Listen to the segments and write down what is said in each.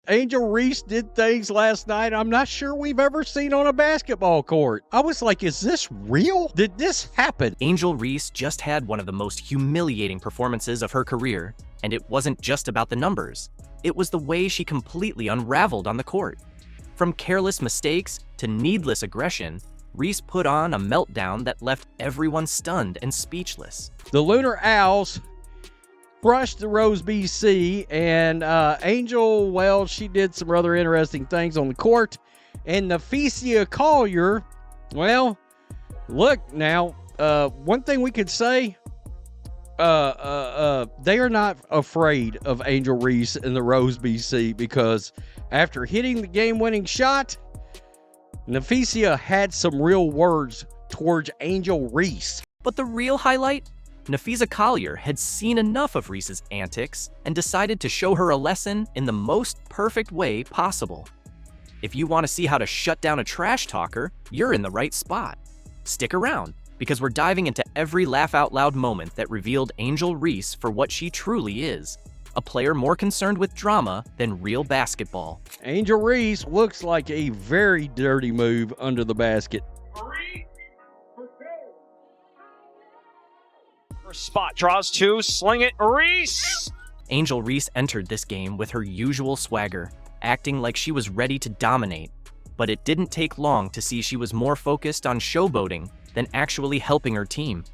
Angel Reese did things last night I'm not sure we've ever seen on a basketball court. I was like, is this real? Did this happen? Angel Reese just had one of the most humiliating performances of her career, and it wasn't just about the numbers. It was the way she completely unraveled on the court. From careless mistakes to needless aggression, Reese put on a meltdown that left everyone stunned and speechless. The Lunar Owls crushed the Rose BC, and Angel, well, she did some rather interesting things on the court. And Napheesa Collier, well, look now, one thing we could say, they are not afraid of Angel Reese and the Rose BC, because after hitting the game-winning shot, Napheesa had some real words towards Angel Reese. But the real highlight? Napheesa Collier had seen enough of Reese's antics and decided to show her a lesson in the most perfect way possible. If you want to see how to shut down a trash talker, you're in the right spot. Stick around, because we're diving into every laugh-out-loud moment that revealed Angel Reese for what she truly is, a player more concerned with drama than real basketball. Angel Reese looks like a very dirty move under the basket. Spot, draws two, sling it, Reese! Angel Reese entered this game with her usual swagger, acting like she was ready to dominate. But it didn't take long to see she was more focused on showboating than actually helping her team.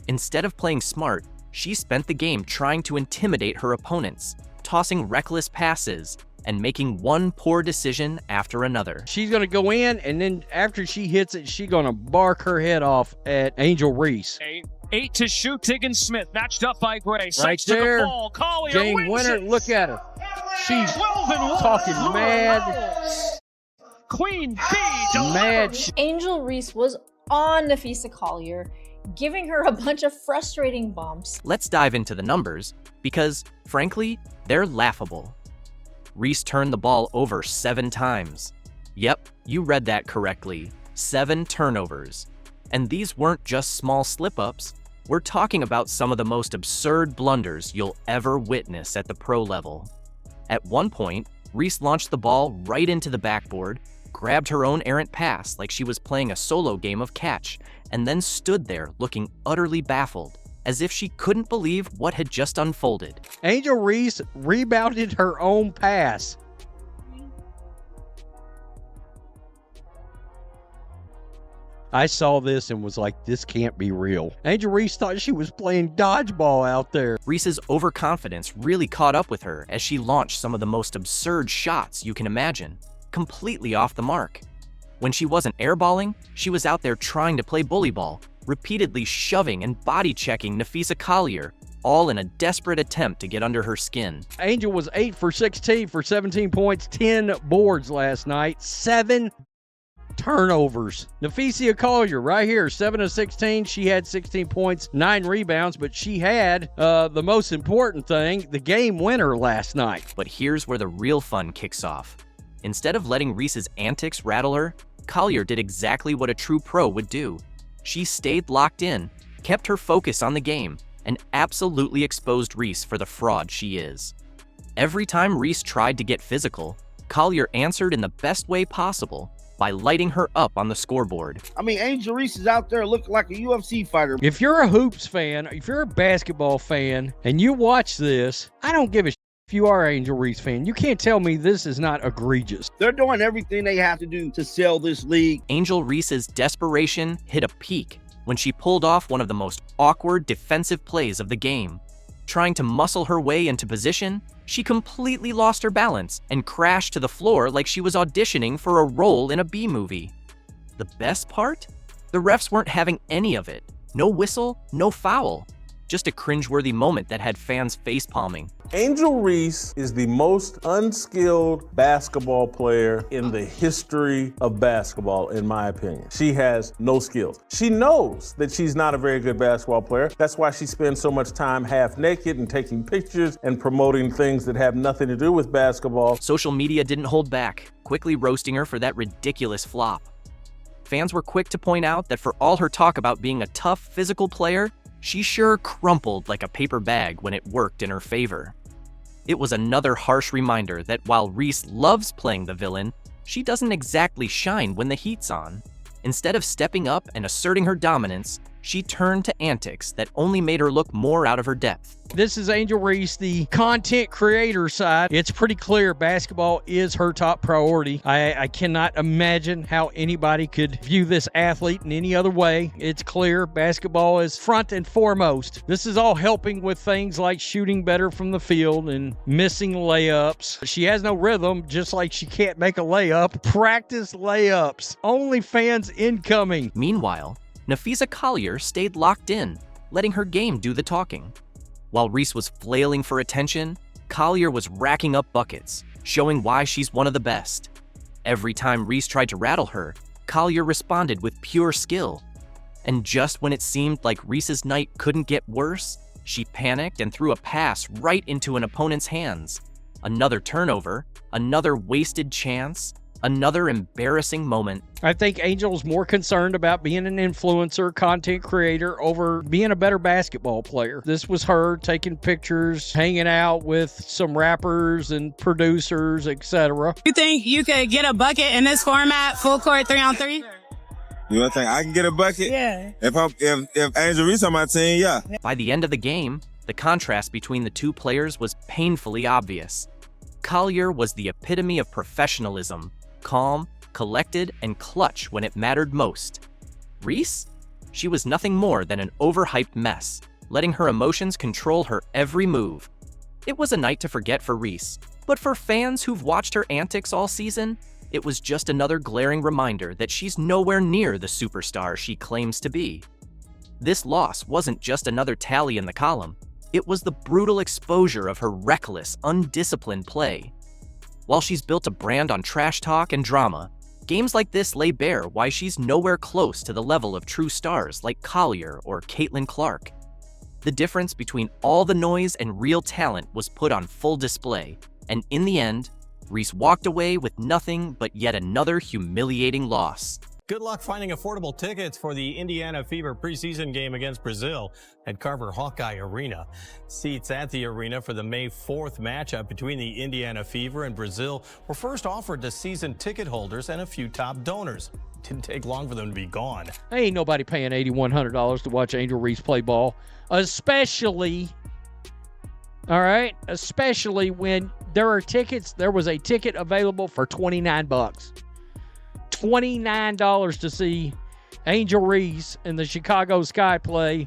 Instead of playing smart, she spent the game trying to intimidate her opponents, tossing reckless passes, and making one poor decision after another. She's going to go in, and then after she hits it, she's going to bark her head off at Angel Reese. Eight to shoot. Tiggins Smith matched up by Gray. Right there. To the ball. Collier game winner. it. Look at her. She's talking mad. Queen Bee mad. Angel Reese was on Napheesa Collier, giving her a bunch of frustrating bumps. Let's dive into the numbers, because, frankly, they're laughable. Reese turned the ball over 7 times. Yep, you read that correctly. 7 turnovers. And these weren't just small slip-ups. We're talking about some of the most absurd blunders you'll ever witness at the pro level. At one point, Reese launched the ball right into the backboard, grabbed her own errant pass like she was playing a solo game of catch, and then stood there looking utterly baffled, as if she couldn't believe what had just unfolded. Angel Reese rebounded her own pass. I saw this and was like, this can't be real. Angel Reese thought she was playing dodgeball out there. Reese's overconfidence really caught up with her as she launched some of the most absurd shots you can imagine, completely off the mark. When she wasn't airballing, she was out there trying to play bully ball, repeatedly shoving and body-checking Napheesa Collier, all in a desperate attempt to get under her skin. Angel was 8 for 16 for 17 points, 10 boards last night, 7 turnovers. Napheesa Collier right here, 7 of 16. She had 16 points, 9 rebounds, but she had the most important thing, the game winner last night. But here's where the real fun kicks off. Instead of letting Reese's antics rattle her, Collier did exactly what a true pro would do. She stayed locked in, kept her focus on the game, and absolutely exposed Reese for the fraud she is. Every time Reese tried to get physical, Collier answered in the best way possible by lighting her up on the scoreboard. I mean, Angel Reese is out there looking like a UFC fighter. If you're a hoops fan, if you're a basketball fan, and you watch this, I don't give a if you are an Angel Reese fan. You can't tell me this is not egregious. They're doing everything they have to do to sell this league. Angel Reese's desperation hit a peak when she pulled off one of the most awkward defensive plays of the game. Trying to muscle her way into position, she completely lost her balance and crashed to the floor like she was auditioning for a role in a B-movie. The best part? The refs weren't having any of it. No whistle, no foul. Just a cringeworthy moment that had fans facepalming. Angel Reese is the most unskilled basketball player in the history of basketball, in my opinion. She has no skills. She knows that she's not a very good basketball player. That's why she spends so much time half naked and taking pictures and promoting things that have nothing to do with basketball. Social media didn't hold back, quickly roasting her for that ridiculous flop. Fans were quick to point out that for all her talk about being a tough physical player, she sure crumpled like a paper bag when it worked in her favor. It was another harsh reminder that while Reese loves playing the villain, she doesn't exactly shine when the heat's on. Instead of stepping up and asserting her dominance, she turned to antics that only made her look more out of her depth. This is Angel Reese, the content creator side. It's pretty clear basketball is her top priority. I cannot imagine how anybody could view this athlete in any other way. It's clear basketball is front and foremost. This is all helping with things like shooting better from the field and missing layups. She has no rhythm, just like she can't make a layup. Practice layups. OnlyFans incoming. Meanwhile, Napheesa Collier stayed locked in, letting her game do the talking. While Reese was flailing for attention, Collier was racking up buckets, showing why she's one of the best. Every time Reese tried to rattle her, Collier responded with pure skill. And just when it seemed like Reese's night couldn't get worse, she panicked and threw a pass right into an opponent's hands. Another turnover, another wasted chance, another embarrassing moment. I think Angel's more concerned about being an influencer, content creator, over being a better basketball player. This was her taking pictures, hanging out with some rappers and producers, etc. You think you could get a bucket in this format, full court 3-on-3? You don't think I can get a bucket? Yeah. If Angel Reese on my team, yeah. By the end of the game, the contrast between the two players was painfully obvious. Collier was the epitome of professionalism, calm, collected, and clutch when it mattered most. Reese? She was nothing more than an overhyped mess, letting her emotions control her every move. It was a night to forget for Reese, but for fans who've watched her antics all season, it was just another glaring reminder that she's nowhere near the superstar she claims to be. This loss wasn't just another tally in the column, it was the brutal exposure of her reckless, undisciplined play. While she's built a brand on trash talk and drama, games like this lay bare why she's nowhere close to the level of true stars like Collier or Caitlin Clark. The difference between all the noise and real talent was put on full display, and in the end, Reese walked away with nothing but yet another humiliating loss. Good luck finding affordable tickets for the Indiana Fever preseason game against Brazil at Carver Hawkeye Arena. Seats at the arena for the May 4th matchup between the Indiana Fever and Brazil were first offered to season ticket holders and a few top donors. It didn't take long for them to be gone. Ain't nobody paying $8,100 to watch Angel Reese play ball, especially when there was a ticket available for $29. $29 to see Angel Reese and the Chicago Sky play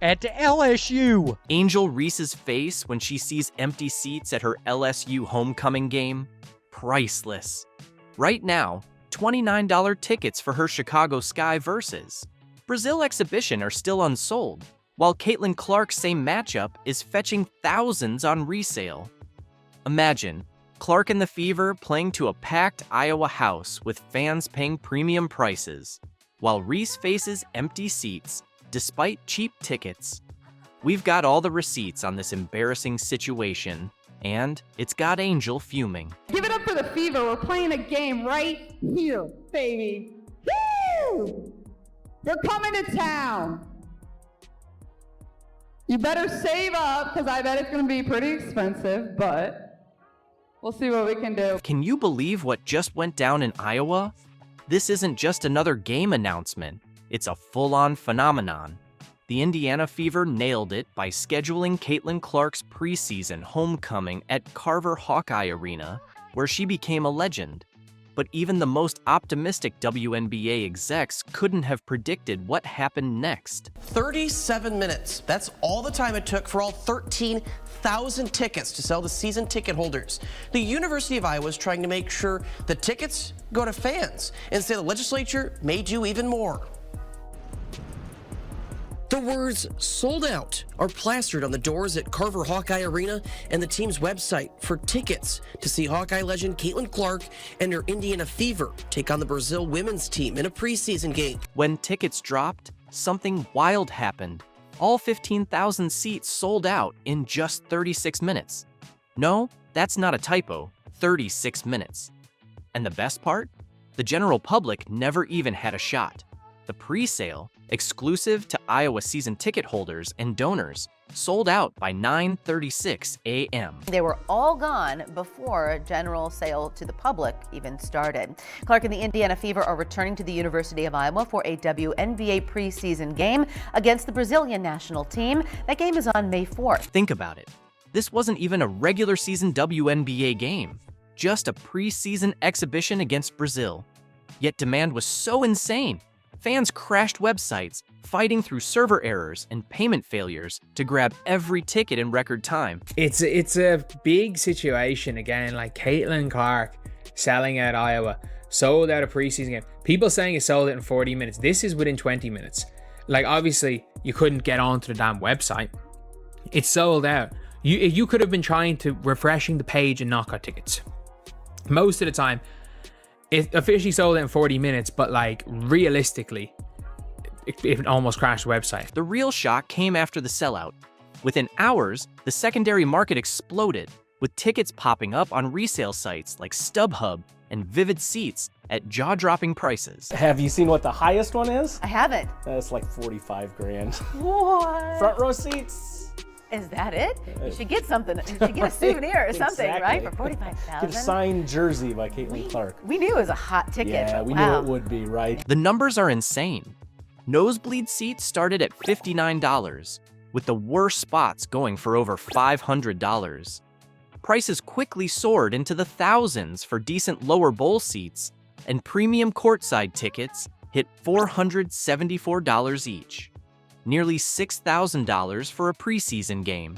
at the LSU. Angel Reese's face when she sees empty seats at her LSU homecoming game? Priceless. Right now, $29 tickets for her Chicago Sky versus Brazil exhibition are still unsold, while Caitlin Clark's same matchup is fetching thousands on resale. Imagine Clark and the Fever playing to a packed Iowa house with fans paying premium prices, while Reese faces empty seats despite cheap tickets. We've got all the receipts on this embarrassing situation, and it's got Angel fuming. Give it up for the Fever. We're playing a game right here, baby. Woo! They're coming to town. You better save up, because I bet it's going to be pretty expensive, but we'll see what we can do. Can you believe what just went down in Iowa? This isn't just another game announcement, it's a full-on phenomenon. The Indiana Fever nailed it by scheduling Caitlin Clark's preseason homecoming at Carver Hawkeye Arena, where she became a legend. But even the most optimistic WNBA execs couldn't have predicted what happened next. 37 minutes. That's all the time it took for all 13,000 tickets to sell to season ticket holders. The University of Iowa is trying to make sure the tickets go to fans. Instead, the legislature made you even more. The words "sold out" are plastered on the doors at Carver Hawkeye Arena and the team's website for tickets to see Hawkeye legend Caitlin Clark and her Indiana Fever take on the Brazil women's team in a preseason game. When tickets dropped, something wild happened. All 15,000 seats sold out in just 36 minutes. No, that's not a typo, 36 minutes. And the best part? The general public never even had a shot. The pre-sale, exclusive to Iowa season ticket holders and donors, sold out by 9:36 a.m. They were all gone before general sale to the public even started. Clark and the Indiana Fever are returning to the University of Iowa for a WNBA preseason game against the Brazilian national team. That game is on May 4th. Think about it. This wasn't even a regular season WNBA game, just a preseason exhibition against Brazil. Yet demand was so insane, fans crashed websites, fighting through server errors and payment failures to grab every ticket in record time. It's a big situation again, like Caitlin Clark selling out Iowa, sold out a preseason game. People saying it sold out in 40 minutes. This is within 20 minutes. Like, obviously, you couldn't get onto the damn website. It's sold out. You could have been trying to refreshing the page and not got tickets. Most of the time, it officially sold out in 40 minutes, but like realistically, it almost crashed the website. The real shock came after the sellout. Within hours, the secondary market exploded, with tickets popping up on resale sites like StubHub and Vivid Seats at jaw-dropping prices. Have you seen what the highest one is? I haven't. That's like 45 grand. What? Front row seats. Is that it? You should get something. You should get a souvenir or something, Exactly. right? For $45,000. Get a signed jersey by Caitlin Clark. We knew it was a hot ticket. Yeah, but we wow. knew it would be, right? The numbers are insane. Nosebleed seats started at $59, with the worst spots going for over $500. Prices quickly soared into the thousands for decent lower bowl seats, and premium courtside tickets hit $474 each. Nearly $6,000 for a preseason game.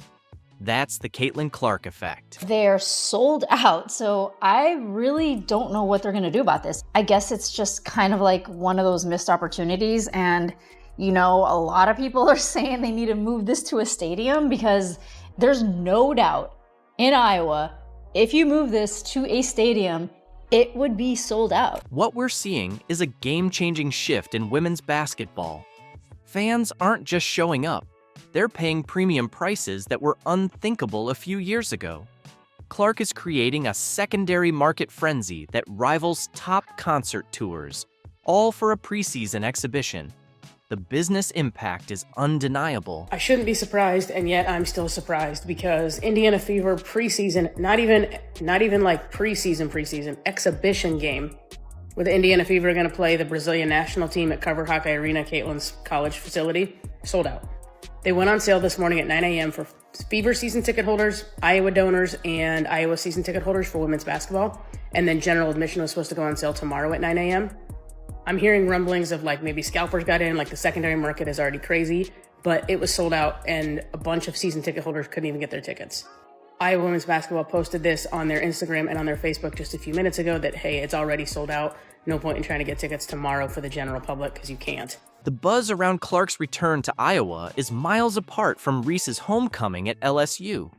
That's the Caitlin Clark effect. They're sold out, so I really don't know what they're gonna do about this. I guess it's just kind of like one of those missed opportunities, and you know, a lot of people are saying they need to move this to a stadium because there's no doubt in Iowa, if you move this to a stadium, it would be sold out. What we're seeing is a game-changing shift in women's basketball. Fans aren't just showing up, they're paying premium prices that were unthinkable a few years ago. Clark is creating a secondary market frenzy that rivals top concert tours, all for a preseason exhibition. The business impact is undeniable. I shouldn't be surprised, and yet I'm still surprised because Indiana Fever preseason, not even like preseason, exhibition game, where the Indiana Fever are going to play the Brazilian national team at Carver Hawkeye Arena, Caitlin's college facility, sold out. They went on sale this morning at 9 a.m. for Fever season ticket holders, Iowa donors, and Iowa season ticket holders for women's basketball. And then general admission was supposed to go on sale tomorrow at 9 a.m. I'm hearing rumblings of like maybe scalpers got in, like the secondary market is already crazy, but it was sold out and a bunch of season ticket holders couldn't even get their tickets. Iowa women's basketball posted this on their Instagram and on their Facebook just a few minutes ago that, hey, it's already sold out. No point in trying to get tickets tomorrow for the general public because you can't. The buzz around Clark's return to Iowa is miles apart from Reese's homecoming at LSU.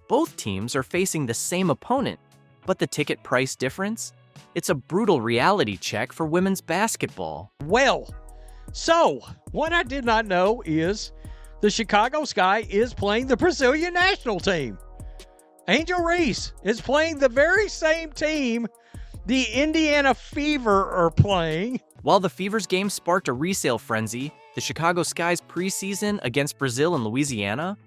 Both teams are facing the same opponent, but the ticket price difference? It's a brutal reality check for women's basketball. Well, so what I did not know is the Chicago Sky is playing the Brazilian national team. Angel Reese is playing the very same team the Indiana Fever are playing. While the Fever's game sparked a resale frenzy, the Chicago Sky's preseason against Brazil and Louisiana?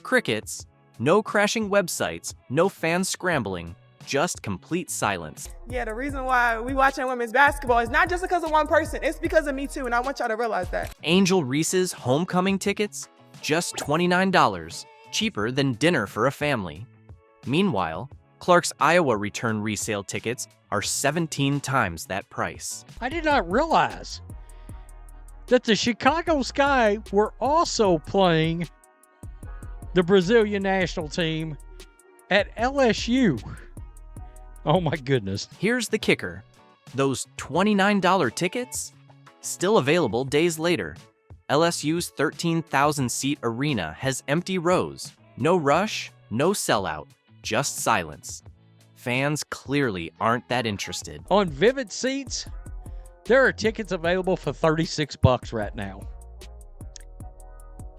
Crickets, no crashing websites, no fans scrambling, just complete silence. Yeah, the reason why we watching women's basketball is not just because of one person, it's because of me too, and I want y'all to realize that. Angel Reese's homecoming tickets? Just $29, cheaper than dinner for a family. Meanwhile, Clark's Iowa return resale tickets are 17 times that price. I did not realize that the Chicago Sky were also playing the Brazilian national team at LSU. Oh my goodness. Here's the kicker. Those $29 tickets? Still available days later. LSU's 13,000-seat arena has empty rows. No rush, no sellout, just silence. Fans clearly aren't that interested. On Vivid Seats, there are tickets available for $36 right now.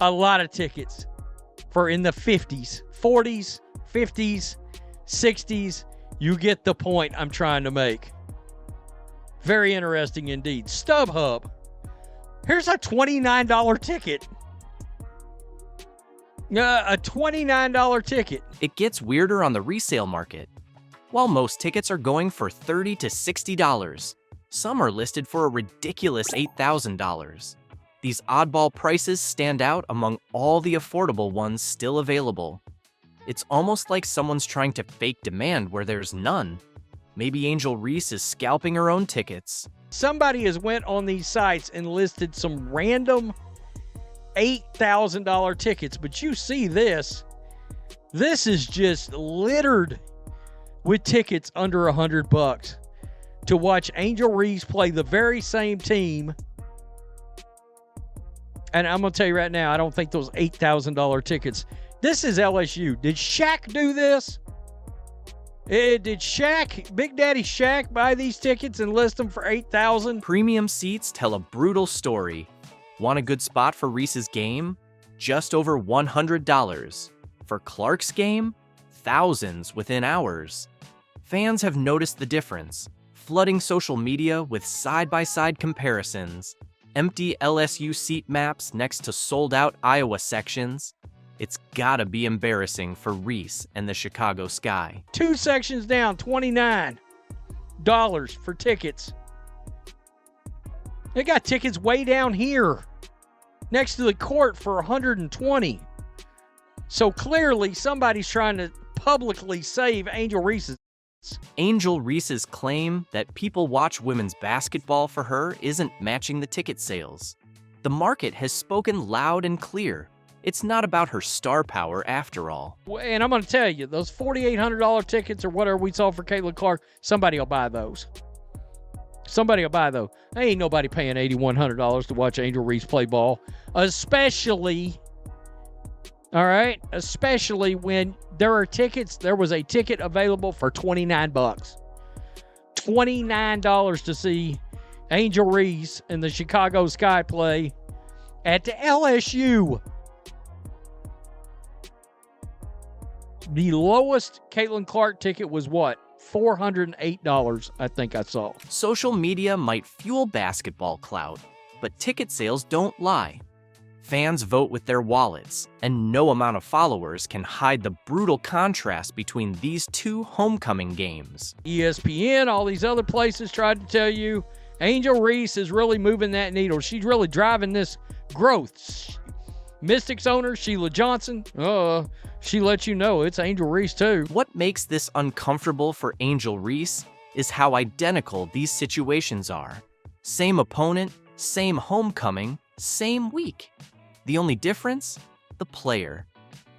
A lot of tickets for in the 50s, 40s, 50s, 60s. You get the point I'm trying to make. Very interesting indeed. StubHub. Here's a $29 ticket. A $29 ticket. It gets weirder on the resale market. While most tickets are going for $30 to $60, some are listed for a ridiculous $8,000. These oddball prices stand out among all the affordable ones still available. It's almost like someone's trying to fake demand where there's none. Maybe Angel Reese is scalping her own tickets. Somebody has went on these sites and listed some random $8,000 tickets, but you see this. This is just littered with tickets under $100 to watch Angel Reese play the very same team. And I'm going to tell you right now, I don't think those $8,000 tickets. This is LSU. Did Shaq do this? Did Shaq, Big Daddy Shaq, buy these tickets and list them for $8,000? Premium seats tell a brutal story. Want a good spot for Reese's game? Just over $100. For Clark's game? Thousands within hours. Fans have noticed the difference, flooding social media with side-by-side comparisons, empty LSU seat maps next to sold-out Iowa sections. It's gotta be embarrassing for Reese and the Chicago Sky. 2 sections down, $29 for tickets. They got tickets way down here next to the court for $120. So clearly somebody's trying to publicly save Angel Reese's. Angel Reese's claim that people watch women's basketball for her isn't matching the ticket sales. The market has spoken loud and clear. It's not about her star power after all. And I'm going to tell you, those $4,800 tickets or whatever we saw for Caitlin Clark, somebody will buy those. Somebody will buy those. Ain't nobody paying $8,100 to watch Angel Reese play ball, especially when there are tickets. There was a ticket available for $29. $29 to see Angel Reese and the Chicago Sky play at the LSU. The lowest Caitlin Clark ticket was what? $408, I think I saw. Social media might fuel basketball clout, but ticket sales don't lie. Fans vote with their wallets, and no amount of followers can hide the brutal contrast between these two homecoming games. ESPN, all these other places tried to tell you Angel Reese is really moving that needle. She's really driving this growth. Mystics owner Sheila Johnson, she lets you know it's Angel Reese too. What makes this uncomfortable for Angel Reese is how identical these situations are. Same opponent, same homecoming, same week. The only difference? The player.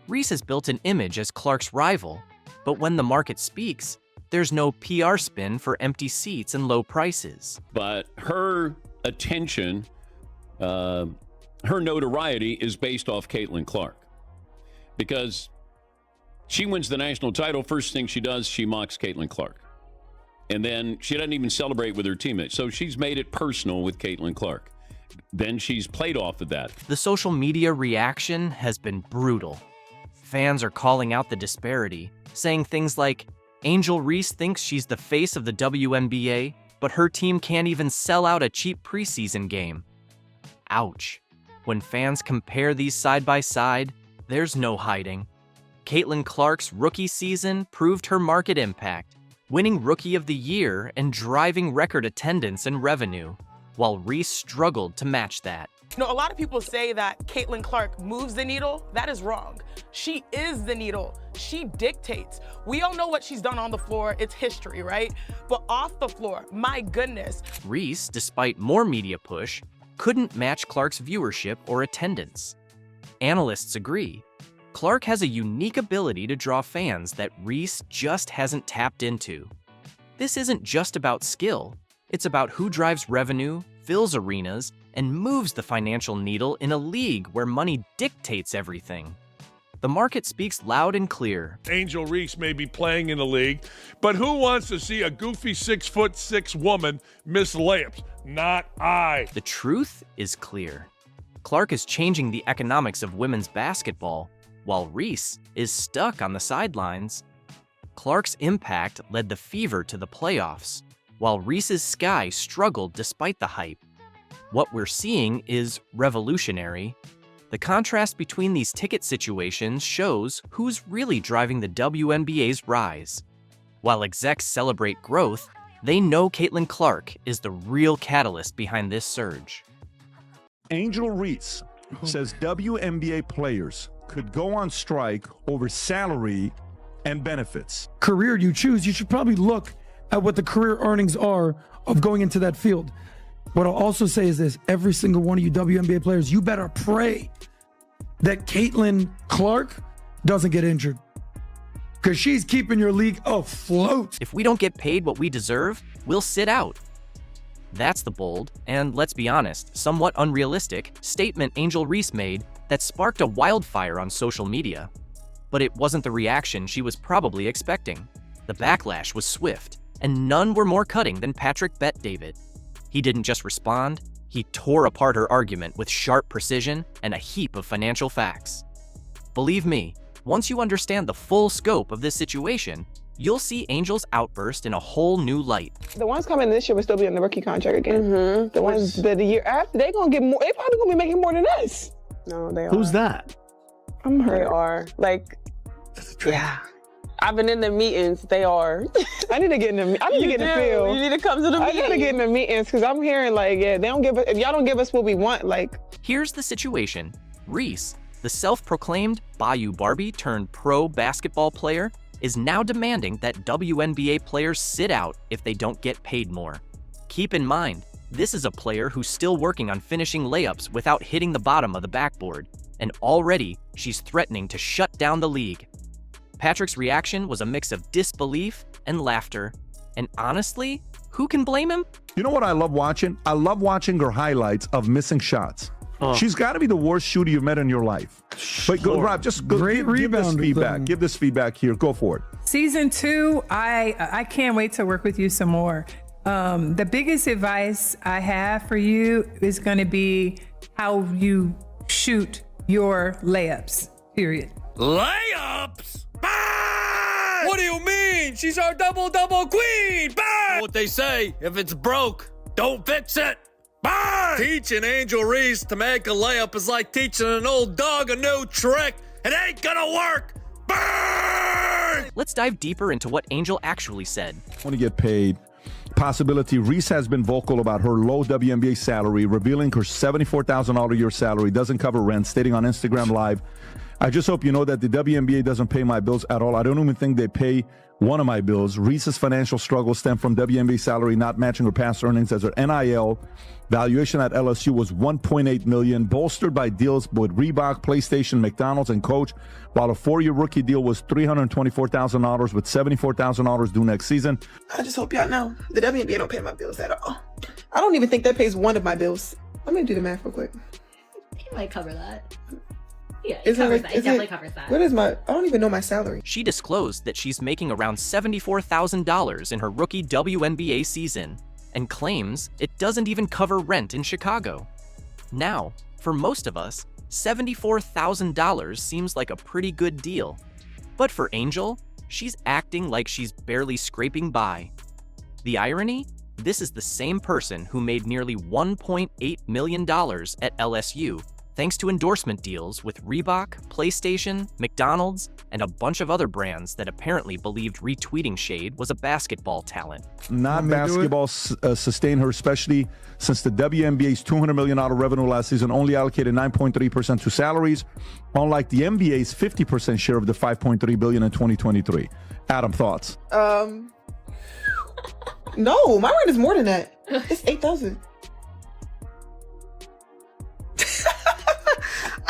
Reese has built an image as Clark's rival, but when the market speaks, there's no PR spin for empty seats and low prices. But her attention, her notoriety is based off Caitlin Clark. Because she wins the national title, first thing she does, she mocks Caitlin Clark. And then she doesn't even celebrate with her teammates. So she's made it personal with Caitlin Clark. Then she's played off of that. The social media reaction has been brutal. Fans are calling out the disparity, saying things like, Angel Reese thinks she's the face of the WNBA, but her team can't even sell out a cheap preseason game. Ouch. When fans compare these side by side, there's no hiding. Caitlin Clark's rookie season proved her market impact, winning Rookie of the Year and driving record attendance and revenue, while Reese struggled to match that. You know, a lot of people say that Caitlin Clark moves the needle. That is wrong. She is the needle. She dictates. We all know what she's done on the floor. It's history, right? But off the floor, my goodness. Reese, despite more media push, couldn't match Clark's viewership or attendance. Analysts agree. Clark has a unique ability to draw fans that Reese just hasn't tapped into. This isn't just about skill. It's about who drives revenue, fills arenas, and moves the financial needle in a league where money dictates everything. The market speaks loud and clear. Angel Reese may be playing in the league, but who wants to see a goofy 6'6" woman miss layups? Not I. The truth is clear. Clark is changing the economics of women's basketball, while Reese is stuck on the sidelines. Clark's impact led the Fever to the playoffs, while Reese's Sky struggled despite the hype. What we're seeing is revolutionary, The contrast between these ticket situations shows who's really driving the WNBA's rise. While execs celebrate growth, they know Caitlin Clark is the real catalyst behind this surge. Angel Reese says WNBA players could go on strike over salary and benefits. Career you choose, you should probably look at what the career earnings are of going into that field. What I'll also say is this: every single one of you WNBA players, you better pray that Caitlin Clark doesn't get injured, because she's keeping your league afloat. If we don't get paid what we deserve, we'll sit out. That's the bold, and let's be honest, somewhat unrealistic statement Angel Reese made that sparked a wildfire on social media. But it wasn't the reaction she was probably expecting. The backlash was swift, and none were more cutting than Patrick Bet-David. He didn't just respond, he tore apart her argument with sharp precision and a heap of financial facts. Believe me, once you understand the full scope of this situation, you'll see Angel's outburst in a whole new light. The ones coming this year will still be on the rookie contract again. The ones the year after, they're gonna get more. They probably gonna be making more than us. No, they are. Who's that? I'm hurt. They are. Yeah. I've been in the meetings. They are. I need to get in the. I need to get in the field. You need to come to the meetings. I gotta get in the meetings because I'm hearing they don't give us. If y'all don't give us what we want, Here's the situation. Reese, the self-proclaimed Bayou Barbie turned pro basketball player, is now demanding that WNBA players sit out if they don't get paid more. Keep in mind, this is a player who's still working on finishing layups without hitting the bottom of the backboard, and already she's threatening to shut down the league. Patrick's reaction was a mix of disbelief and laughter, and honestly, who can blame him? You know what I love watching? I love watching her highlights of missing shots. She's got to be the worst shooter you've met in your life. But go, Rob, just go, give this feedback. Give this feedback here. Go for it. Season 2, I can't wait to work with you some more. The biggest advice I have for you is going to be how you shoot your layups, period. Layups? Bang! What do you mean? She's our double-double queen! Bang! What they say, if it's broke, don't fix it. Bang! Teaching Angel Reese to make a layup is like teaching an old dog a new trick. It ain't gonna work. Bang! Let's dive deeper into what Angel actually said. Want to get paid. Possibility. Reese has been vocal about her low WNBA salary, revealing her $74,000 a year salary doesn't cover rent, stating on Instagram Live, I just hope you know that the WNBA doesn't pay my bills at all. I don't even think they pay one of my bills. Reese's financial struggles stem from WNBA salary not matching her past earnings, as her NIL valuation at LSU was $1.8 million, bolstered by deals with Reebok, PlayStation, McDonald's, and Coach, while a 4-year rookie deal was $324,000 with $74,000 due next season. I just hope y'all know the WNBA don't pay my bills at all. I don't even think that pays one of my bills. Let me do the math real quick. He might cover that. Yeah, it definitely covers that. What is I don't even know my salary. She disclosed that she's making around $74,000 in her rookie WNBA season, and claims it doesn't even cover rent in Chicago. Now, for most of us, $74,000 seems like a pretty good deal. But for Angel, she's acting like she's barely scraping by. The irony? This is the same person who made nearly $1.8 million at LSU, thanks to endorsement deals with Reebok, PlayStation, McDonald's, and a bunch of other brands that apparently believed retweeting Shade was a basketball talent. Not basketball sustained her, especially since the WNBA's $200 million revenue last season only allocated 9.3% to salaries, unlike the NBA's 50% share of the $5.3 billion in 2023. Adam, thoughts? No, my rent is more than that. It's $8,000.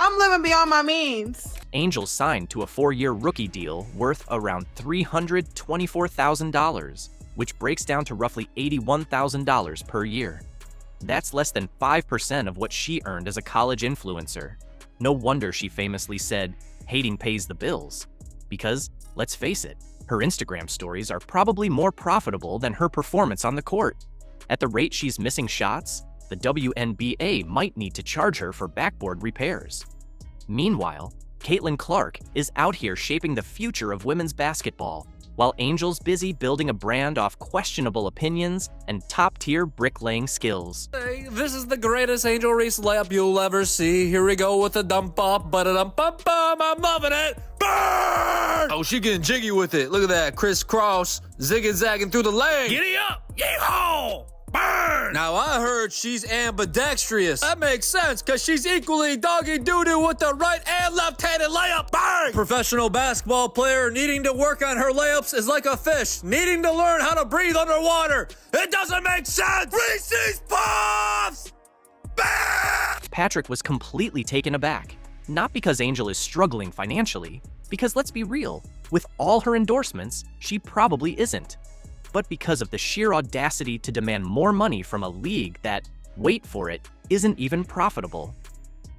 I'm living beyond my means. Angel signed to a 4-year rookie deal worth around $324,000, which breaks down to roughly $81,000 per year. That's less than 5% of what she earned as a college influencer. No wonder she famously said, "Hating pays the bills." Because, let's face it, her Instagram stories are probably more profitable than her performance on the court. At the rate she's missing shots, the WNBA might need to charge her for backboard repairs. Meanwhile, Caitlin Clark is out here shaping the future of women's basketball. while Angel's busy building a brand off questionable opinions and top-tier bricklaying skills. Hey, this is the greatest Angel Reese layup you'll ever see. Here we go with the dump off, ba-da-dum-bum-bum. I'm loving it. Burn! Oh, she getting jiggy with it. Look at that, crisscross, zigging-zagging through the lane. Giddy up! Yeehaw! Burn! Now I heard she's ambidextrous. That makes sense, cause she's equally doggy doo-doo with the right and left-handed layup. Burn! Professional basketball player needing to work on her layups is like a fish needing to learn how to breathe underwater. It doesn't make sense! Reese's Puffs! Patrick was completely taken aback. Not because Angel is struggling financially, because let's be real, with all her endorsements, she probably isn't. But because of the sheer audacity to demand more money from a league that, wait for it, isn't even profitable.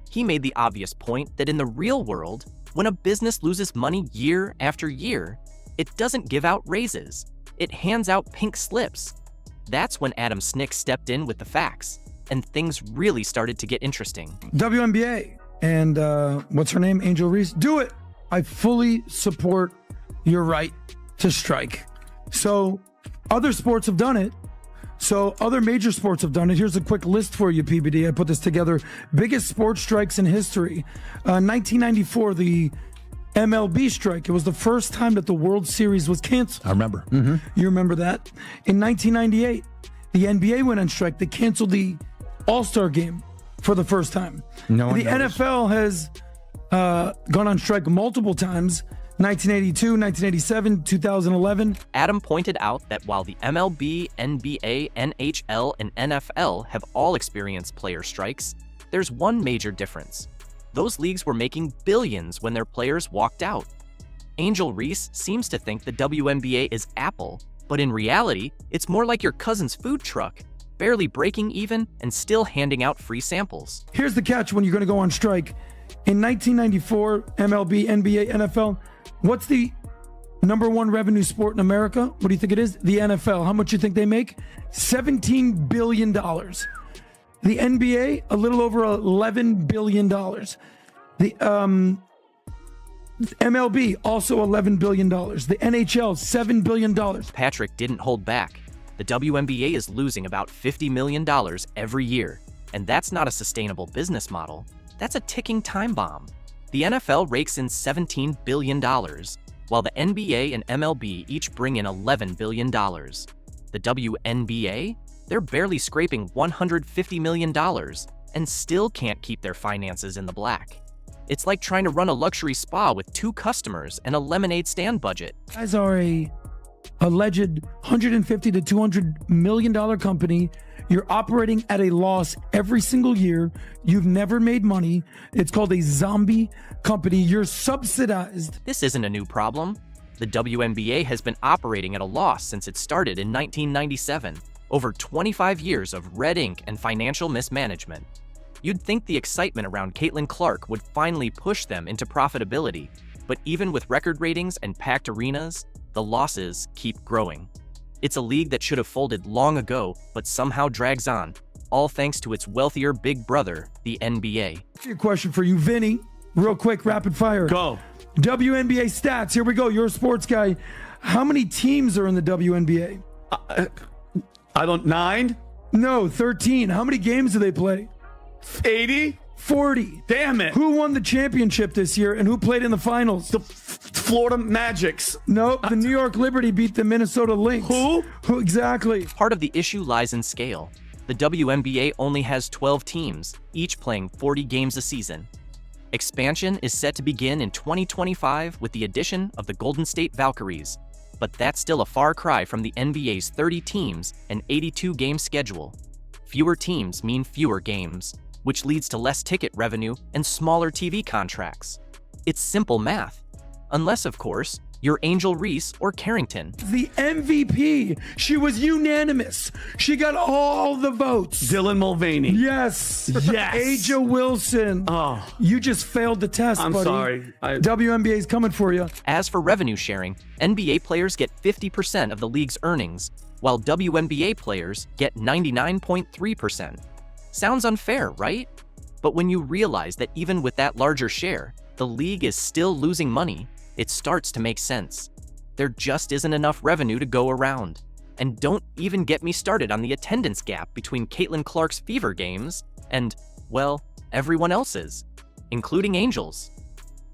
He made the obvious point that in the real world, when a business loses money year after year, it doesn't give out raises. It hands out pink slips. That's when Adam Snick stepped in with the facts, and things really started to get interesting. WNBA and what's her name? Angel Reese. Do it. I fully support your right to strike. So other sports have done it. So other major sports have done it. Here's a quick list for you, PBD. I put this together. Biggest sports strikes in history. 1994, the MLB strike. It was the first time that the World Series was canceled. I remember. You remember that? In 1998, the NBA went on strike. They canceled the All-Star game for the first time. No one the noticed. NFL has gone on strike multiple times. 1982, 1987, 2011. Adam pointed out that while the MLB, NBA, NHL, and NFL have all experienced player strikes, there's one major difference. Those leagues were making billions when their players walked out. Angel Reese seems to think the WNBA is Apple, but in reality, it's more like your cousin's food truck, barely breaking even and still handing out free samples. Here's the catch when you're going to go on strike. In 1994, MLB, NBA, NFL, what's the number one revenue sport in America? What do you think it is? The NFL. How much do you think they make? $17 billion. The NBA, a little over $11 billion. The MLB, also $11 billion. The NHL, $7 billion. Patrick didn't hold back. The WNBA is losing about $50 million every year, and that's not a sustainable business model. That's a ticking time bomb. The NFL rakes in $17 billion, while the NBA and MLB each bring in $11 billion. The WNBA? They're barely scraping $150 million and still can't keep their finances in the black. It's like trying to run a luxury spa with 2 customers and a lemonade stand budget. You guys are a alleged $150 to $200 million company. You're operating at a loss every single year. You've never made money. It's called a zombie company. You're subsidized. This isn't a new problem. The WNBA has been operating at a loss since it started in 1997. Over 25 years of red ink and financial mismanagement. You'd think the excitement around Caitlin Clark would finally push them into profitability, but even with record ratings and packed arenas, the losses keep growing. It's a league that should have folded long ago, but somehow drags on, all thanks to its wealthier big brother, the NBA. A question for you, Vinny. Real quick, rapid fire. Go. WNBA stats. Here we go. You're a sports guy. How many teams are in the WNBA? I don't, 9? No, 13. How many games do they play? 80? 40. Damn it. Who won the championship this year and who played in the finals? The Florida Magics. Nope, the New York Liberty beat the Minnesota Lynx. Who? Who exactly? Part of the issue lies in scale. The WNBA only has 12 teams, each playing 40 games a season. Expansion is set to begin in 2025 with the addition of the Golden State Valkyries, but that's still a far cry from the NBA's 30 teams and 82-game schedule. Fewer teams mean fewer games, which leads to less ticket revenue and smaller TV contracts. It's simple math. Unless, of course, you're Angel Reese or Carrington. The MVP. She was unanimous. She got all the votes. Dylan Mulvaney. Yes. Yes. Aja Wilson. Oh. You just failed the test, I'm buddy. sorry. WNBA is coming for you. As for revenue sharing, NBA players get 50% of the league's earnings, while WNBA players get 99.3%. Sounds unfair, right? But when you realize that even with that larger share, the league is still losing money, it starts to make sense. There just isn't enough revenue to go around. And don't even get me started on the attendance gap between Caitlin Clark's Fever games and, well, everyone else's, including Angel's.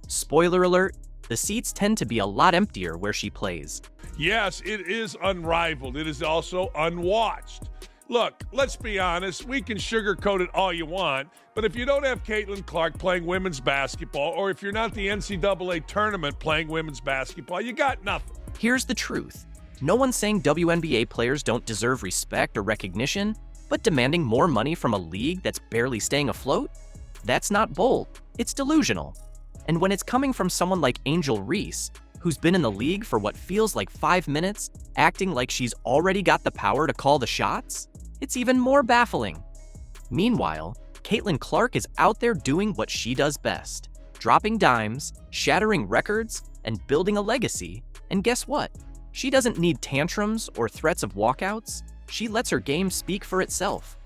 Spoiler alert, the seats tend to be a lot emptier where she plays. Yes, it is unrivaled. It is also unwatched. Look, let's be honest. We can sugarcoat it all you want, but if you don't have Caitlin Clark playing women's basketball, or if you're not the NCAA tournament playing women's basketball, you got nothing. Here's the truth. No one's saying WNBA players don't deserve respect or recognition, but demanding more money from a league that's barely staying afloat? That's not bold. It's delusional. And when it's coming from someone like Angel Reese, who's been in the league for what feels like 5 minutes, acting like she's already got the power to call the shots, it's even more baffling. Meanwhile, Caitlin Clark is out there doing what she does best, dropping dimes, shattering records, and building a legacy. And guess what? She doesn't need tantrums or threats of walkouts. She lets her game speak for itself.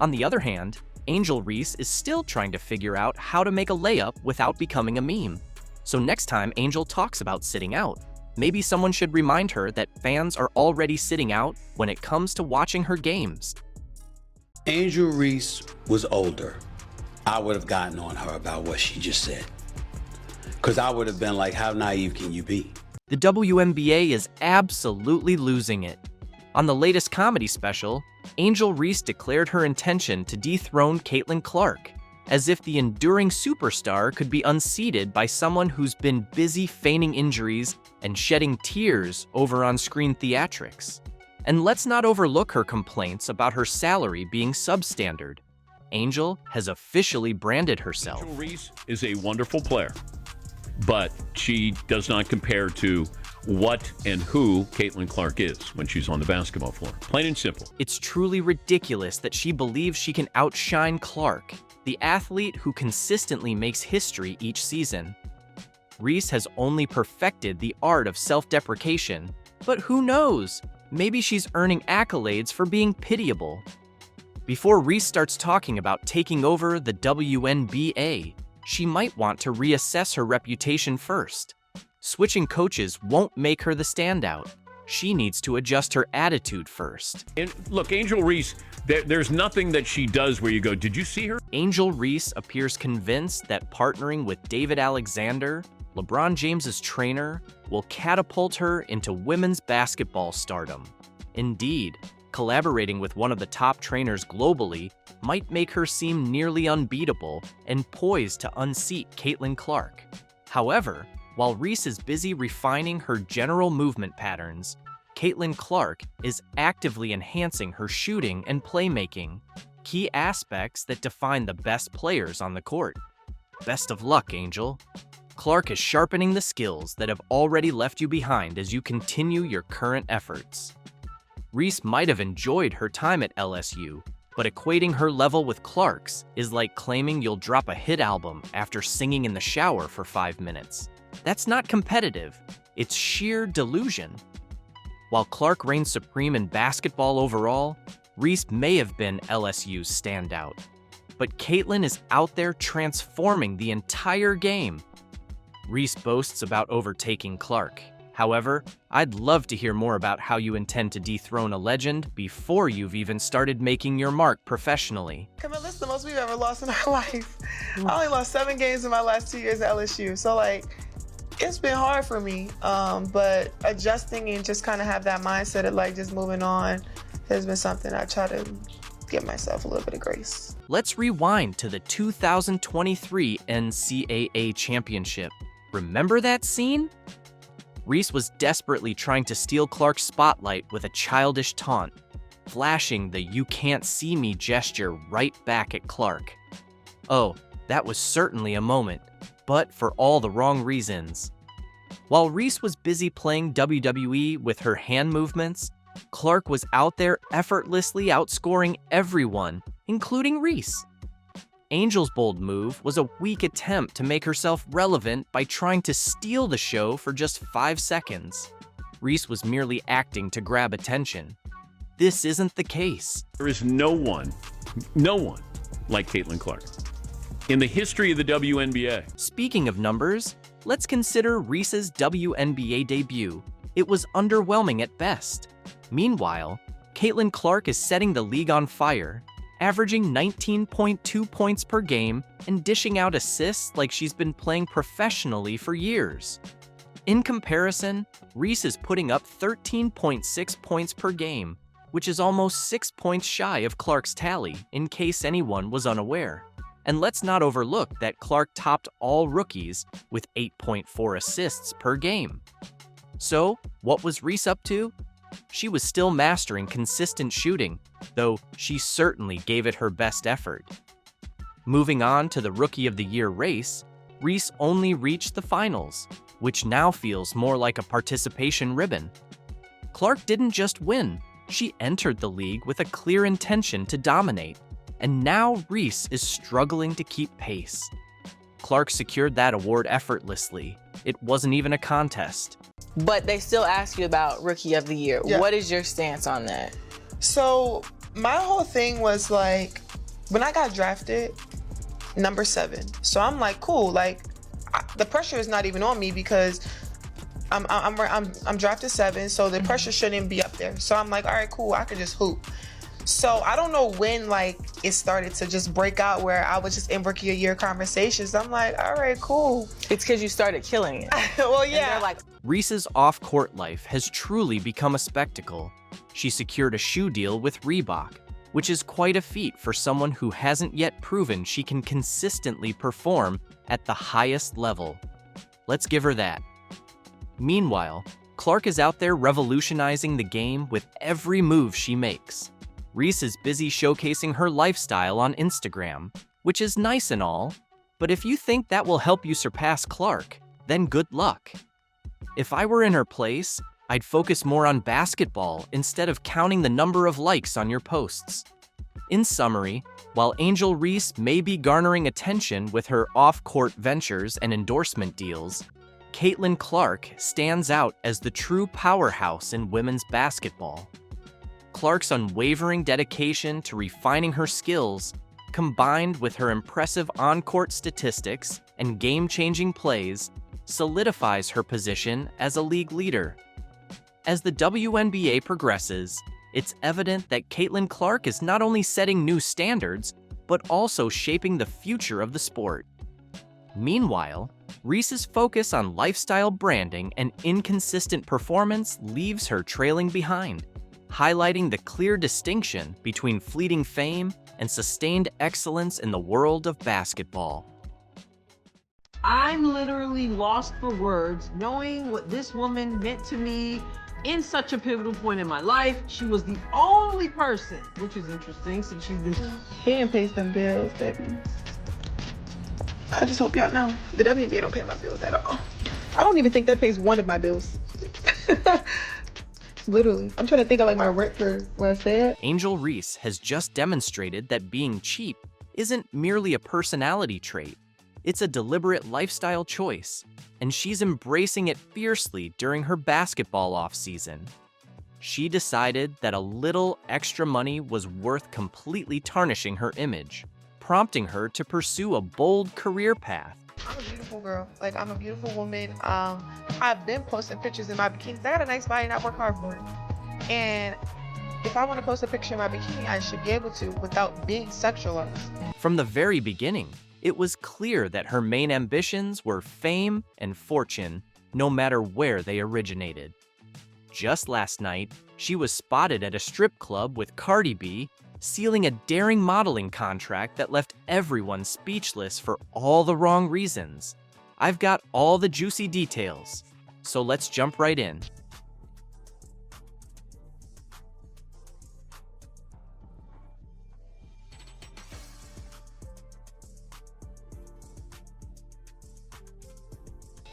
On the other hand, Angel Reese is still trying to figure out how to make a layup without becoming a meme. So next time Angel talks about sitting out, maybe someone should remind her that fans are already sitting out when it comes to watching her games. Angel Reese was older. I would have gotten on her about what she just said. Because I would have been like, how naive can you be? The WNBA is absolutely losing it. On the latest comedy special, Angel Reese declared her intention to dethrone Caitlin Clark, as if the enduring superstar could be unseated by someone who's been busy feigning injuries and shedding tears over on-screen theatrics. And let's not overlook her complaints about her salary being substandard. Angel has officially branded herself. Angel Reese is a wonderful player, but she does not compare to what and who Caitlin Clark is when she's on the basketball floor. Plain and simple. It's truly ridiculous that she believes she can outshine Clark, the athlete who consistently makes history each season. Reese has only perfected the art of self-deprecation, but who knows? Maybe she's earning accolades for being pitiable. Before Reese starts talking about taking over the WNBA, she might want to reassess her reputation first. Switching coaches won't make her the standout. She needs to adjust her attitude first. And look, Angel Reese, there's nothing that she does where you go, did you see her? Angel Reese appears convinced that partnering with David Alexander, LeBron James's trainer, will catapult her into women's basketball stardom. Indeed, collaborating with one of the top trainers globally might make her seem nearly unbeatable and poised to unseat Caitlin Clark. However, while Reese is busy refining her general movement patterns, Caitlin Clark is actively enhancing her shooting and playmaking, key aspects that define the best players on the court. Best of luck, Angel. Clark is sharpening the skills that have already left you behind as you continue your current efforts. Reese might have enjoyed her time at LSU, but equating her level with Clark's is like claiming you'll drop a hit album after singing in the shower for 5 minutes. That's not competitive, it's sheer delusion. While Clark reigns supreme in basketball overall, Reese may have been LSU's standout. But Caitlin is out there transforming the entire game. Reese boasts about overtaking Clark. However, I'd love to hear more about how you intend to dethrone a legend before you've even started making your mark professionally. Come on, that's the most we've ever lost in our life. I only lost 7 games in my last 2 years at LSU. So it's been hard for me, but adjusting and just kind of have that mindset of just moving on has been something I try to give myself a little bit of grace. Let's rewind to the 2023 NCAA Championship. Remember that scene? Reese was desperately trying to steal Clark's spotlight with a childish taunt, flashing the "you can't see me" gesture right back at Clark. Oh, that was certainly a moment, but for all the wrong reasons. While Reese was busy playing WWE with her hand movements, Clark was out there effortlessly outscoring everyone, including Reese. Angel's bold move was a weak attempt to make herself relevant by trying to steal the show for just 5 seconds. Reese was merely acting to grab attention. This isn't the case. There is no one like Caitlin Clark in the history of the WNBA. Speaking of numbers, let's consider Reese's WNBA debut. It was underwhelming at best. Meanwhile, Caitlin Clark is setting the league on fire, averaging 19.2 points per game and dishing out assists like she's been playing professionally for years. In comparison, Reese is putting up 13.6 points per game, which is almost 6 points shy of Clark's tally, in case anyone was unaware. And let's not overlook that Clark topped all rookies with 8.4 assists per game. So, what was Reese up to? She was still mastering consistent shooting, though she certainly gave it her best effort. Moving on to the Rookie of the Year race, Reese only reached the finals, which now feels more like a participation ribbon. Clark didn't just win, she entered the league with a clear intention to dominate, and now Reese is struggling to keep pace. Clark secured that award effortlessly. It wasn't even a contest. But they still ask you about Rookie of the Year. Yeah. What is your stance on that? So my whole thing was like, when I got drafted, number 7. So I'm like, cool. Like, the pressure is not even on me because I'm drafted 7, so the pressure shouldn't be up there. So I'm like, all right, cool. I can just hoop. So I don't know when like it started to just break out where I was just in Rookie of the Year conversations. I'm like, all right, cool. It's because you started killing it. Well, yeah. Like, Reese's off-court life has truly become a spectacle. She secured a shoe deal with Reebok, which is quite a feat for someone who hasn't yet proven she can consistently perform at the highest level. Let's give her that. Meanwhile, Clark is out there revolutionizing the game with every move she makes. Reese is busy showcasing her lifestyle on Instagram, which is nice and all, but if you think that will help you surpass Clark, then good luck. If I were in her place, I'd focus more on basketball instead of counting the number of likes on your posts. In summary, while Angel Reese may be garnering attention with her off-court ventures and endorsement deals, Caitlin Clark stands out as the true powerhouse in women's basketball. Clark's unwavering dedication to refining her skills, combined with her impressive on-court statistics and game-changing plays, solidifies her position as a league leader. As the WNBA progresses, it's evident that Caitlin Clark is not only setting new standards, but also shaping the future of the sport. Meanwhile, Reese's focus on lifestyle branding and inconsistent performance leaves her trailing behind, highlighting the clear distinction between fleeting fame and sustained excellence in the world of basketball. I'm literally lost for words knowing what this woman meant to me in such a pivotal point in my life. She was the only person, which is interesting since she's been... He didn't pay some bills, baby. I just hope y'all know, the WNBA don't pay my bills at all. I don't even think that pays one of my bills. Literally. I'm trying to think of like my rent for what I said. Angel Reese has just demonstrated that being cheap isn't merely a personality trait. It's a deliberate lifestyle choice, and she's embracing it fiercely during her basketball offseason. She decided that a little extra money was worth completely tarnishing her image, prompting her to pursue a bold career path. I'm a beautiful girl. Like, I'm a beautiful woman. I've been posting pictures in my bikinis. I got a nice body and I work hard for it. And if I want to post a picture in my bikini, I should be able to without being sexualized. From the very beginning, it was clear that her main ambitions were fame and fortune, no matter where they originated. Just last night, she was spotted at a strip club with Cardi B, sealing a daring modeling contract that left everyone speechless for all the wrong reasons. I've got all the juicy details, so let's jump right in.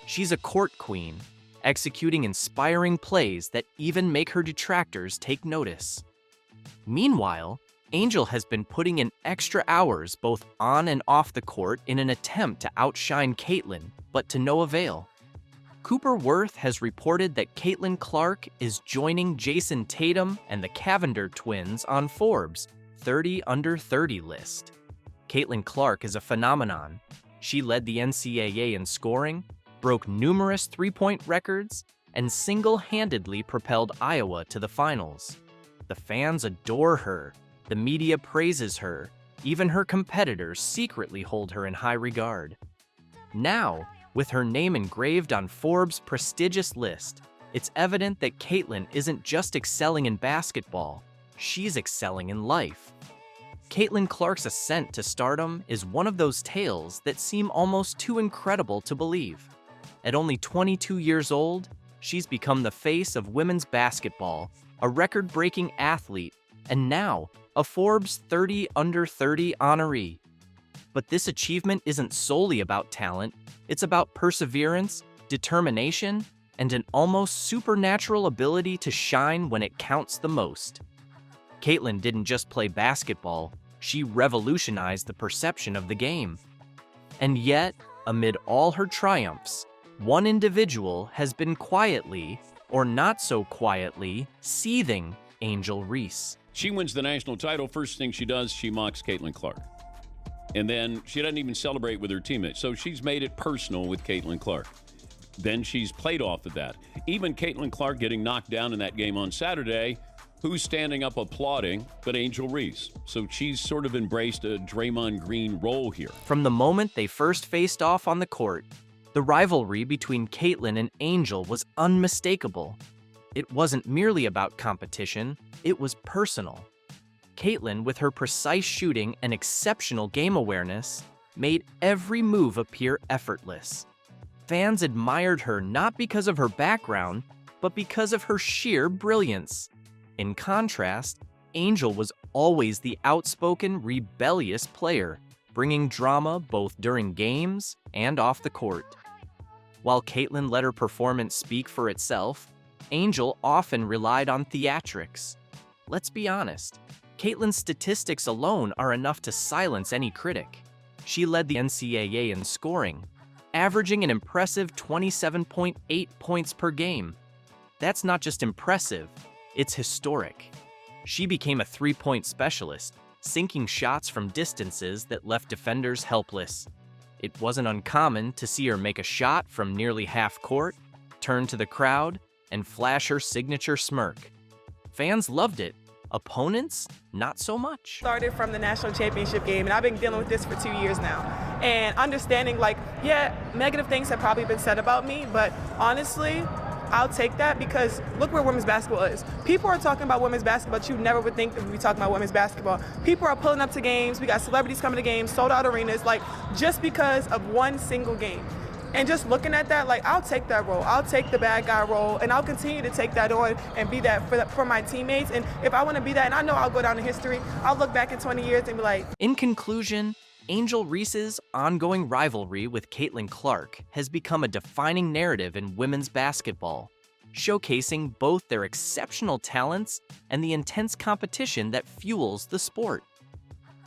She's a court queen, executing inspiring plays that even make her detractors take notice. Meanwhile, Angel has been putting in extra hours both on and off the court in an attempt to outshine Caitlin, but to no avail. Cooper Worth has reported that Caitlin Clark is joining Jason Tatum and the Cavender twins on Forbes' 30 Under 30 list. Caitlin Clark is a phenomenon. She led the NCAA in scoring, broke numerous three-point records, and single-handedly propelled Iowa to the finals. The fans adore her, the media praises her, even her competitors secretly hold her in high regard. Now, with her name engraved on Forbes' prestigious list, it's evident that Caitlin isn't just excelling in basketball, she's excelling in life. Caitlin Clark's ascent to stardom is one of those tales that seem almost too incredible to believe. At only 22 years old, she's become the face of women's basketball, a record-breaking athlete, and now a Forbes 30 Under 30 honoree. But this achievement isn't solely about talent, it's about perseverance, determination, and an almost supernatural ability to shine when it counts the most. Caitlin didn't just play basketball, she revolutionized the perception of the game. And yet, amid all her triumphs, one individual has been quietly, or not so quietly, seething Angel Reese. She wins the national title. First thing she does, she mocks Caitlin Clark. And then she doesn't even celebrate with her teammates. So she's made it personal with Caitlin Clark. Then she's played off of that. Even Caitlin Clark getting knocked down in that game on Saturday, who's standing up applauding but Angel Reese. So she's sort of embraced a Draymond Green role here. From the moment they first faced off on the court, the rivalry between Caitlin and Angel was unmistakable. It wasn't merely about competition, it was personal. Caitlin, with her precise shooting and exceptional game awareness, made every move appear effortless. Fans admired her not because of her background, but because of her sheer brilliance. In contrast, Angel was always the outspoken, rebellious player, bringing drama both during games and off the court. While Caitlin let her performance speak for itself, Angel often relied on theatrics. Let's be honest, Caitlin's statistics alone are enough to silence any critic. She led the NCAA in scoring, averaging an impressive 27.8 points per game. That's not just impressive, it's historic. She became a three-point specialist, sinking shots from distances that left defenders helpless. It wasn't uncommon to see her make a shot from nearly half court, turn to the crowd, and flash her signature smirk. Fans loved it. Opponents, not so much. Started from the national championship game, and I've been dealing with this for 2 years now. And understanding, negative things have probably been said about me, but honestly, I'll take that because look where women's basketball is. People are talking about women's basketball, but you never would think that we'd be talking about women's basketball. People are pulling up to games. We got celebrities coming to games, sold out arenas, just because of one single game. And just looking at that, I'll take that role. I'll take the bad guy role, and I'll continue to take that on and be that for my teammates. And if I want to be that, and I know I'll go down in history, I'll look back in 20 years and be like. In conclusion, Angel Reese's ongoing rivalry with Caitlin Clark has become a defining narrative in women's basketball, showcasing both their exceptional talents and the intense competition that fuels the sport.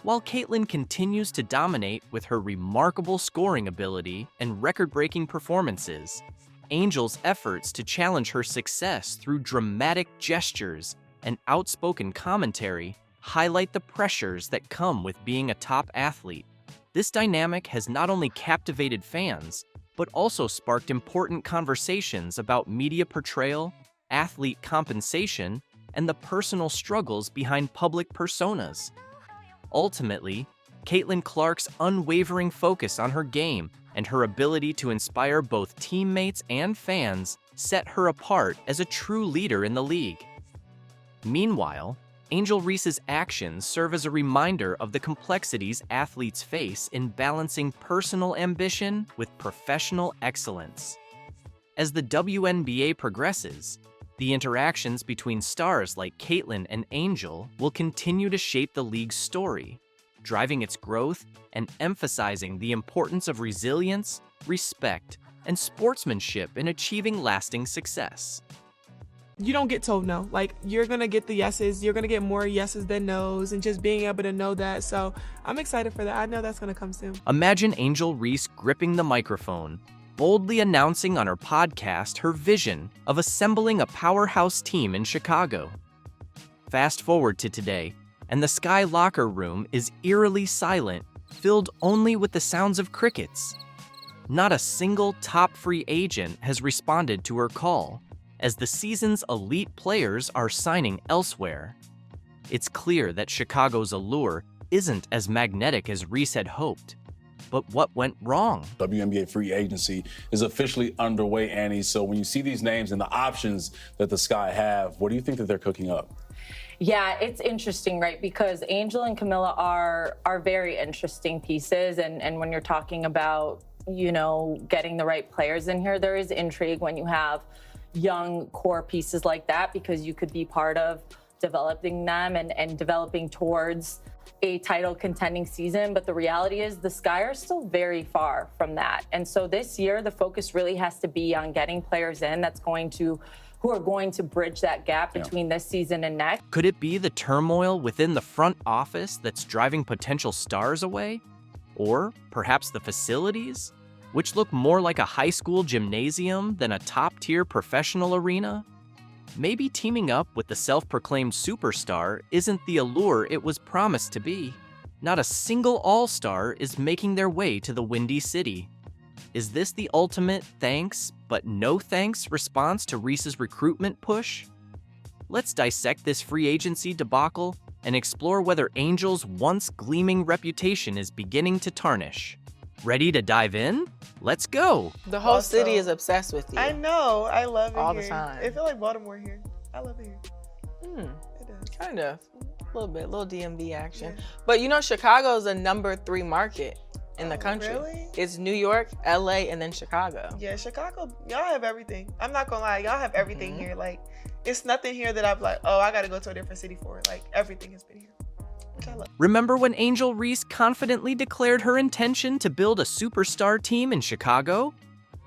While Caitlin continues to dominate with her remarkable scoring ability and record-breaking performances, Angel's efforts to challenge her success through dramatic gestures and outspoken commentary highlight the pressures that come with being a top athlete. This dynamic has not only captivated fans, but also sparked important conversations about media portrayal, athlete compensation, and the personal struggles behind public personas. Ultimately, Caitlin Clark's unwavering focus on her game and her ability to inspire both teammates and fans set her apart as a true leader in the league. Meanwhile, Angel Reese's actions serve as a reminder of the complexities athletes face in balancing personal ambition with professional excellence. As the WNBA progresses, the interactions between stars like Caitlin and Angel will continue to shape the league's story, driving its growth and emphasizing the importance of resilience, respect, and sportsmanship in achieving lasting success. You don't get told no. You're going to get the yeses. You're going to get more yeses than nos, and just being able to know that. So I'm excited for that. I know that's going to come soon. Imagine Angel Reese gripping the microphone, boldly announcing on her podcast her vision of assembling a powerhouse team in Chicago. Fast forward to today, and the Sky locker room is eerily silent, filled only with the sounds of crickets. Not a single top free agent has responded to her call, as the season's elite players are signing elsewhere. It's clear that Chicago's allure isn't as magnetic as Reese had hoped. But what went wrong? WNBA free agency is officially underway, Annie. So when you see these names and the options that the Sky have, what do you think that they're cooking up? Yeah, it's interesting, right? Because Angel and Camilla are very interesting pieces. And when you're talking about, you know, getting the right players in here, there is intrigue when you have young core pieces like that, because you could be part of developing them and developing towards a title contending season. But the reality is the Sky are still very far from that. And so this year, the focus really has to be on getting players in who are going to bridge that gap between this season and next. Could it be the turmoil within the front office that's driving potential stars away? Or perhaps the facilities, which look more like a high school gymnasium than a top-tier professional arena? Maybe teaming up with the self-proclaimed superstar isn't the allure it was promised to be. Not a single all-star is making their way to the Windy City. Is this the ultimate thanks, but no thanks response to Reese's recruitment push? Let's dissect this free agency debacle and explore whether Angel's once gleaming reputation is beginning to tarnish. Ready to dive in? Let's go! The whole city is obsessed with you. I know. I love it all here. the time. It feels like Baltimore here. I love it here. It does. Kind of. A little bit. A little DMV action. Yeah. But you know, Chicago's a #3 market in the country. Really? It's New York, LA, and then Chicago. Yeah, Chicago, y'all have everything. I'm not gonna lie, y'all have everything here. Like, it's nothing here that I'm like, oh, I gotta go to a different city for. Like, everything has been here. Which I love. Remember when Angel Reese confidently declared her intention to build a superstar team in Chicago?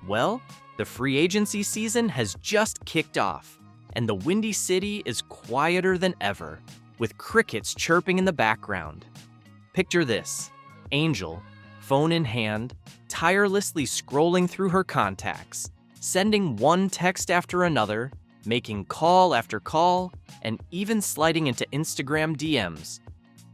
Well, the free agency season has just kicked off, and the Windy City is quieter than ever, with crickets chirping in the background. Picture this: Angel, phone in hand, tirelessly scrolling through her contacts, sending one text after another, making call after call, and even sliding into Instagram DMs.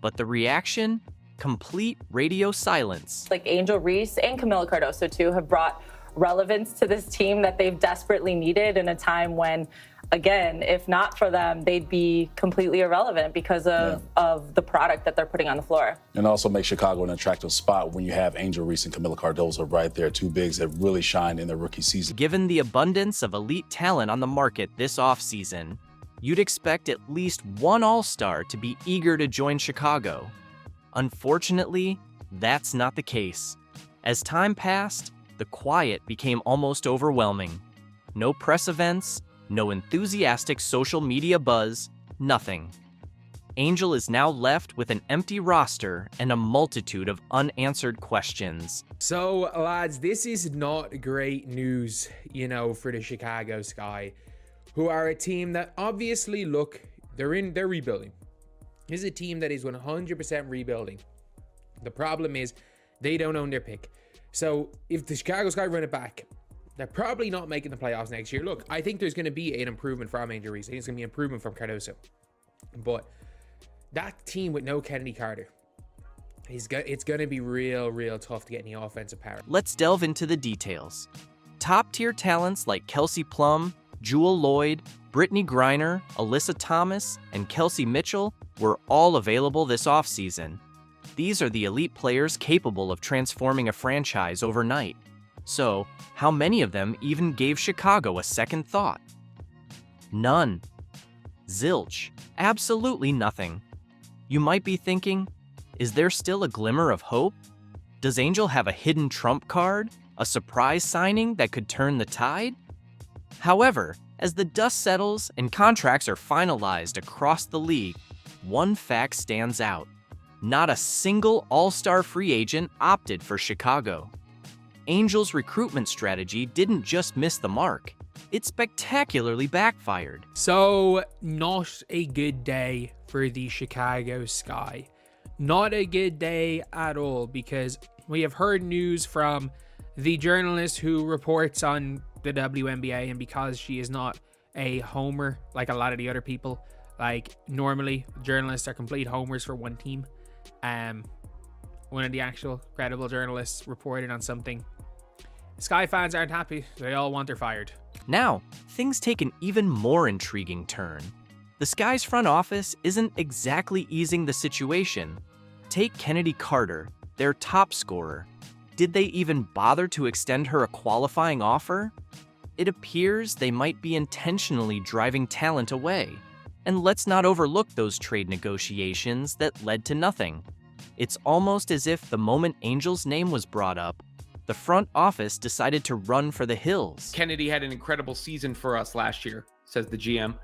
But the reaction? Complete radio silence. Like Angel Reese and Camilla Cardoso too have brought relevance to this team that they've desperately needed in a time when, again, if not for them, they'd be completely irrelevant because of the product that they're putting on the floor. And also make Chicago an attractive spot when you have Angel Reese and Camilla Cardoso right there, two bigs that really shined in their rookie season. Given the abundance of elite talent on the market this offseason, you'd expect at least one all-star to be eager to join Chicago. Unfortunately, that's not the case. As time passed, the quiet became almost overwhelming. No press events, no enthusiastic social media buzz, nothing. Angel is now left with an empty roster and a multitude of unanswered questions. So, lads, this is not great news, you know, for the Chicago Sky, who are a team that obviously, look, they're rebuilding. This is a team that is 100% rebuilding. The problem is they don't own their pick. So if the Chicago Sky run it back, they're probably not making the playoffs next year. Look, I think there's going to be an improvement from Angel Reese. I think it's going to be an improvement from Cardoso. But that team with no Kennedy Carter, it's going to be real tough to get any offensive power. Let's delve into the details. Top-tier talents like Kelsey Plum, Jewel Lloyd, Brittany Griner, Alyssa Thomas, and Kelsey Mitchell were all available this offseason. These are the elite players capable of transforming a franchise overnight. So, how many of them even gave Chicago a second thought? None. Zilch. Absolutely nothing. You might be thinking, is there still a glimmer of hope? Does Angel have a hidden trump card? A surprise signing that could turn the tide? However, as the dust settles and contracts are finalized across the league, one fact stands out. Not a single all-star free agent opted for Chicago. Angel's recruitment strategy didn't just miss the mark, it spectacularly backfired. So, not a good day for the Chicago Sky. Not a good day at all, because we have heard news from the journalist who reports on the WNBA, and because she is not a homer like a lot of the other people, like normally journalists are complete homers for one team. One of the actual credible journalists reported on something, Sky fans aren't happy. They all want her fired. Now, things take an even more intriguing turn. The Sky's front office isn't exactly easing the situation. Take Kennedy Carter, their top scorer. Did they even bother to extend her a qualifying offer? It appears they might be intentionally driving talent away. And let's not overlook those trade negotiations that led to nothing. It's almost as if the moment Angel's name was brought up, the front office decided to run for the hills. Kennedy had an incredible season for us last year, says the GM.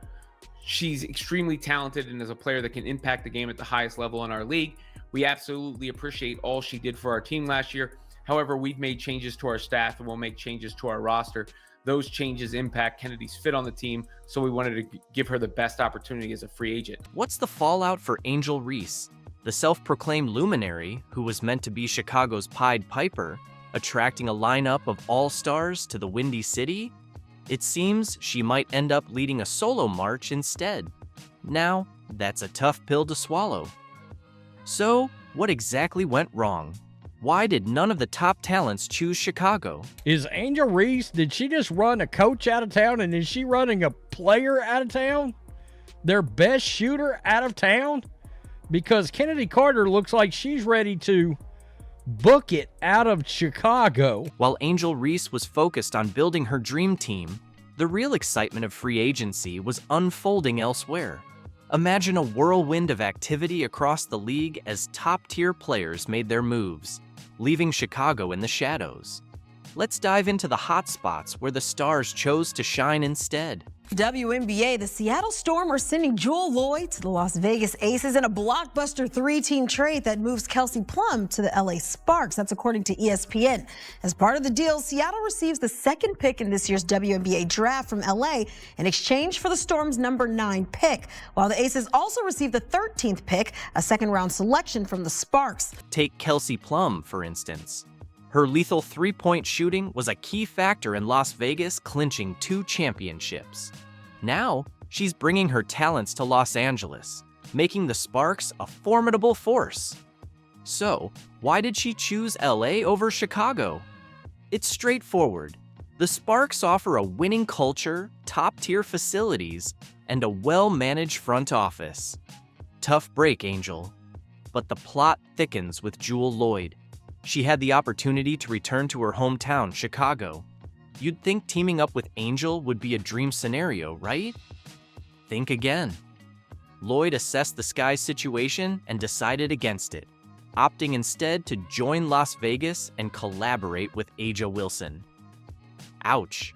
She's extremely talented and is a player that can impact the game at the highest level in our league. We absolutely appreciate all she did for our team last year. However, we've made changes to our staff and we'll make changes to our roster. Those changes impact Kennedy's fit on the team, so we wanted to give her the best opportunity as a free agent. What's the fallout for Angel Reese, the self-proclaimed luminary who was meant to be Chicago's Pied Piper, attracting a lineup of all-stars to the Windy City? It seems she might end up leading a solo march instead. Now, that's a tough pill to swallow. So, what exactly went wrong? Why did none of the top talents choose Chicago? Is Angel Reese, did she just run a coach out of town, and is she running a player out of town? Their best shooter out of town? Because Kennedy Carter looks like she's ready to book it out of Chicago. While Angel Reese was focused on building her dream team, the real excitement of free agency was unfolding elsewhere. Imagine a whirlwind of activity across the league as top-tier players made their moves, leaving Chicago in the shadows. Let's dive into the hot spots where the stars chose to shine instead. WNBA, the Seattle Storm are sending Jewel Lloyd to the Las Vegas Aces in a blockbuster three-team trade that moves Kelsey Plum to the LA Sparks. That's according to ESPN. As part of the deal, Seattle receives the second pick in this year's WNBA draft from LA in exchange for the Storm's number 9 pick, while the Aces also receive the 13th pick, a second-round selection from the Sparks. Take Kelsey Plum, for instance. Her lethal three-point shooting was a key factor in Las Vegas clinching 2 championships. Now, she's bringing her talents to Los Angeles, making the Sparks a formidable force. So, why did she choose LA over Chicago? It's straightforward. The Sparks offer a winning culture, top-tier facilities, and a well-managed front office. Tough break, Angel. But the plot thickens with Jewel Lloyd. She had the opportunity to return to her hometown, Chicago. You'd think teaming up with Angel would be a dream scenario, right? Think again. Lloyd assessed the Sky's situation and decided against it, opting instead to join Las Vegas and collaborate with Aja Wilson. Ouch.